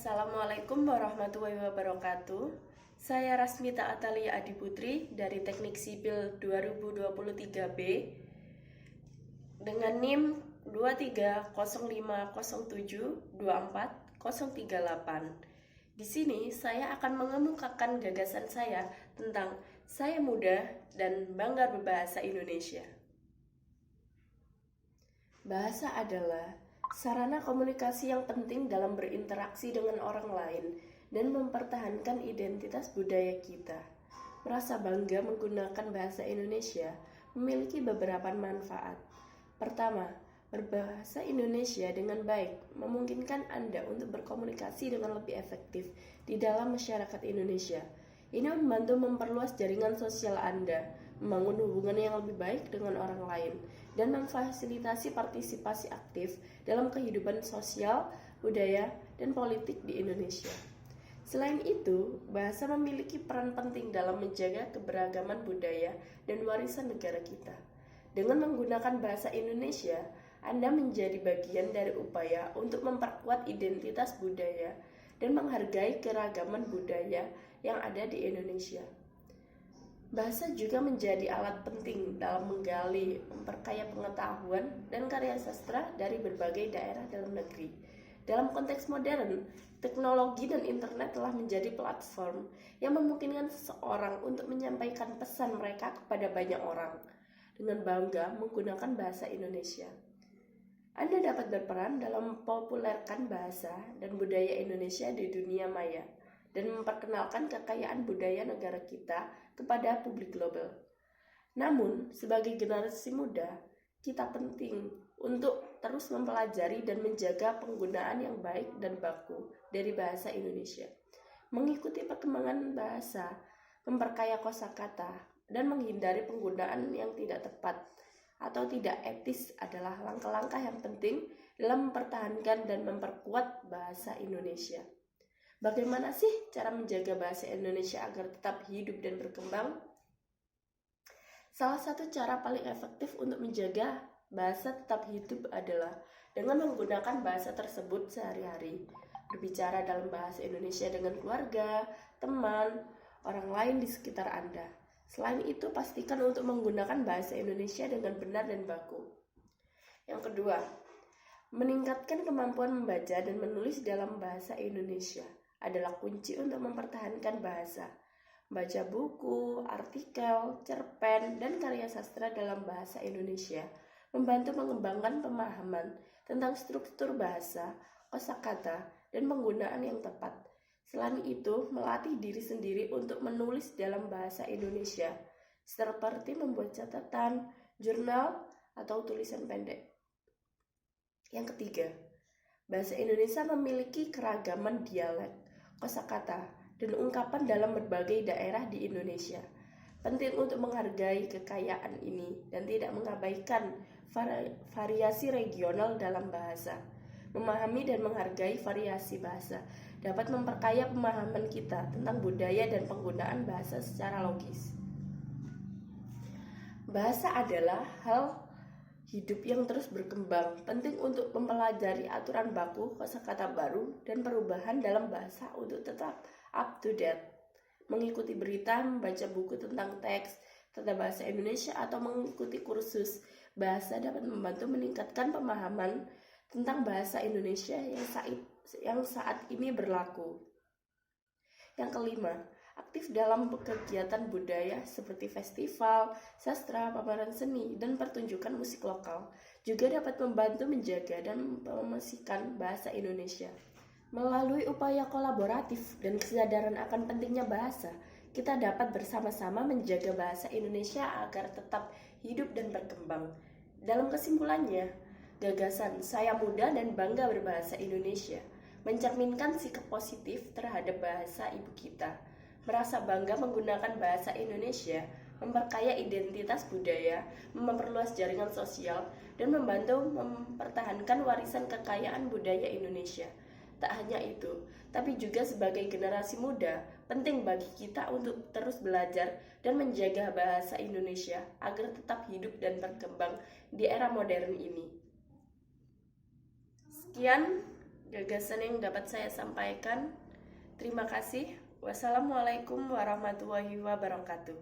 Assalamualaikum warahmatullahi wabarakatuh. Saya Rasmita Atalia Adiputri dari Teknik Sipil 2023B dengan NIM 230507240038. Di sini saya akan mengemukakan gagasan saya tentang saya muda dan bangga berbahasa Indonesia. Bahasa adalah sarana komunikasi yang penting dalam berinteraksi dengan orang lain dan mempertahankan identitas budaya kita. Merasa bangga menggunakan bahasa Indonesia memiliki beberapa manfaat. Pertama, berbahasa Indonesia dengan baik memungkinkan Anda untuk berkomunikasi dengan lebih efektif di dalam masyarakat Indonesia. Ini membantu memperluas jaringan sosial Anda, membangun hubungan yang lebih baik dengan orang lain, dan memfasilitasi partisipasi aktif dalam kehidupan sosial, budaya, dan politik di Indonesia. Selain itu, bahasa memiliki peran penting dalam menjaga keberagaman budaya dan warisan negara kita. Dengan menggunakan bahasa Indonesia, Anda menjadi bagian dari upaya untuk memperkuat identitas budaya dan menghargai keragaman budaya yang ada di Indonesia. Bahasa juga menjadi alat penting dalam menggali, memperkaya pengetahuan dan karya sastra dari berbagai daerah dalam negeri. Dalam konteks modern, teknologi dan internet telah menjadi platform yang memungkinkan seseorang untuk menyampaikan pesan mereka kepada banyak orang dengan bangga menggunakan bahasa Indonesia. Anda dapat berperan dalam mempopulerkan bahasa dan budaya Indonesia di dunia maya dan memperkenalkan kekayaan budaya negara kita kepada publik global. Namun, sebagai generasi muda, kita penting untuk terus mempelajari dan menjaga penggunaan yang baik dan baku dari bahasa Indonesia. Mengikuti perkembangan bahasa, memperkaya kosakata, dan menghindari penggunaan yang tidak tepat atau tidak etis adalah langkah-langkah yang penting dalam mempertahankan dan memperkuat bahasa Indonesia. Bagaimana sih cara menjaga bahasa Indonesia agar tetap hidup dan berkembang? Salah satu cara paling efektif untuk menjaga bahasa tetap hidup adalah dengan menggunakan bahasa tersebut sehari-hari. Berbicara dalam bahasa Indonesia dengan keluarga, teman, orang lain di sekitar Anda. Selain itu, pastikan untuk menggunakan bahasa Indonesia dengan benar dan baku. Yang kedua, meningkatkan kemampuan membaca dan menulis dalam bahasa Indonesia adalah kunci untuk mempertahankan bahasa. Baca buku, artikel, cerpen, dan karya sastra dalam bahasa Indonesia membantu mengembangkan pemahaman tentang struktur bahasa, kosakata, dan penggunaan yang tepat. Selain itu, melatih diri sendiri untuk menulis dalam bahasa Indonesia, seperti membuat catatan, jurnal, atau tulisan pendek. Yang ketiga, bahasa Indonesia memiliki keragaman dialek, kosakata, dan ungkapan dalam berbagai daerah di Indonesia. Penting untuk menghargai kekayaan ini dan tidak mengabaikan variasi regional dalam bahasa. Memahami dan menghargai variasi bahasa dapat memperkaya pemahaman kita tentang budaya dan penggunaan bahasa secara logis. Bahasa adalah hal hidup yang terus berkembang, penting untuk mempelajari aturan baku, kosakata baru, dan perubahan dalam bahasa untuk tetap up to date. Mengikuti berita, membaca buku tentang teks, tata bahasa Indonesia, atau mengikuti kursus bahasa dapat membantu meningkatkan pemahaman tentang bahasa Indonesia yang saat ini berlaku. Yang kelima, aktif dalam kegiatan budaya seperti festival, sastra, pameran seni, dan pertunjukan musik lokal juga dapat membantu menjaga dan mempromosikan bahasa Indonesia. Melalui upaya kolaboratif dan kesadaran akan pentingnya bahasa, kita dapat bersama-sama menjaga bahasa Indonesia agar tetap hidup dan berkembang. Dalam kesimpulannya, gagasan saya muda dan bangga berbahasa Indonesia mencerminkan sikap positif terhadap bahasa ibu kita. Merasa bangga menggunakan bahasa Indonesia, memperkaya identitas budaya, memperluas jaringan sosial, dan membantu mempertahankan warisan kekayaan budaya Indonesia. Tak hanya itu, tapi juga sebagai generasi muda, penting bagi kita untuk terus belajar dan menjaga bahasa Indonesia agar tetap hidup dan berkembang di era modern ini. Sekian gagasan yang dapat saya sampaikan. Terima kasih. Wassalamualaikum warahmatullahi wabarakatuh.